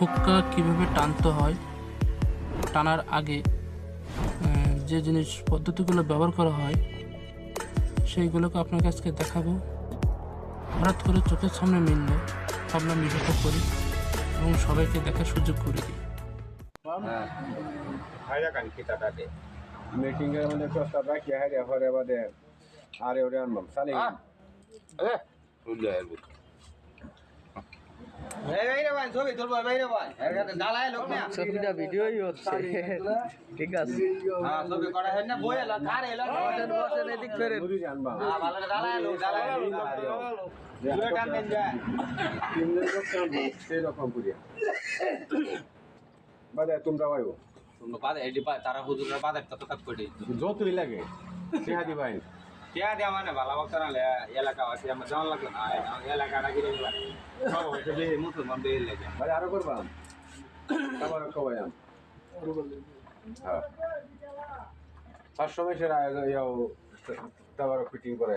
হুক্কা কীভাবে টানতে হয়, টানার আগে যে জিনিস পদ্ধতিগুলো ব্যবহার করা হয় সেইগুলোকে আপনার কাছকে দেখাবো। হঠাৎ করে চোখের সামনে মিললে ভাবলাম ভিডিওটা করি এবং সবাইকে দেখার সুযোগ করে দিই। মিটিংয়ের মধ্যে প্রস্তাব রাখি হারে হরে বাদে আরে ওরে আনবাম সালে ছবিটা ভিডিওই হচ্ছে ঠিক আছে বসেন এদিক ফেরেন সেরকম করিয়া বাদে তোমরা ভাইও তারা হুজুরের বাদের তো কাজ করে যতই লাগে সেহাদি ভাই টিয়া দিয়া মানে ভালো বক্তা নালে এলাকা আছে আমার জানা লাগলো না এলাকাটা কিনে লাগে সব হচ্ছে বে মুসলমান বে লাগে ভাই আরো করবাম আবার কবায়াম হ্যাঁ 500 মেশের ইয়াও তাবার ফিটিং করে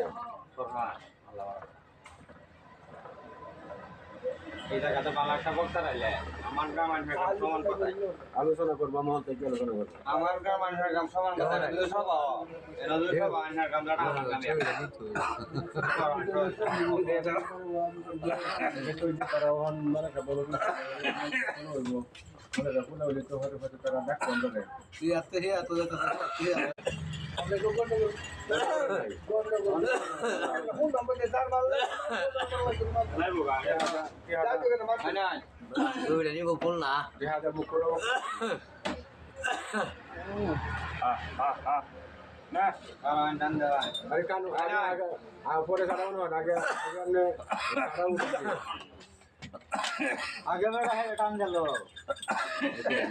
এই জায়গাতে ভালো একটা বক্তা নাইলে আমার গ্রাম মানুষের কাম সমান কথা আলোচনা করবা মহল থেকে আলোচনা করবা আমার গ্রাম মানুষের কাম সমান কথা কিন্তু সব এরা দুই সব মানুষের কাম লড়া তারা ওখান মানে বলো তো হতে হতে তারা দেখ বন্ধ করে বল না अरे कानू आगे परे सारा आगे आगे बढ़ा है टाइम चलो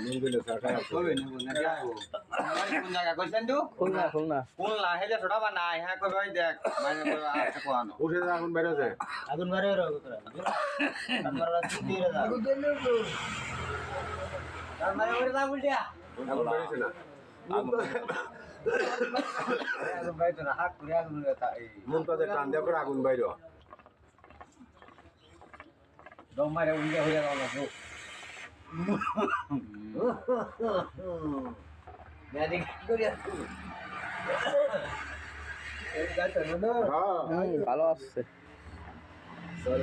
मिल गए सारा कोई नहीं बोलना क्या है वो कौन जगह क्वेश्चन दो খুলনা খুলনা कौन ला है जो छोटा बना है यहाँ कोई भाई देख मैंने कोई आज तक आना उसे आगुन बैठे से अगुन बारे रहो तो हमारा छुट्टी रहा अगुन देने तो हमारे बोले ना बोल दिया आगुन बैठे से ना अगुन भाई तो ना हाथ पूरे अगुन रहता है मुन तो टान दिया कर आगुन बैठो दो मारे उनके हो जाएगा वो मैं देख कर यार हाँ ভালো আসছে सर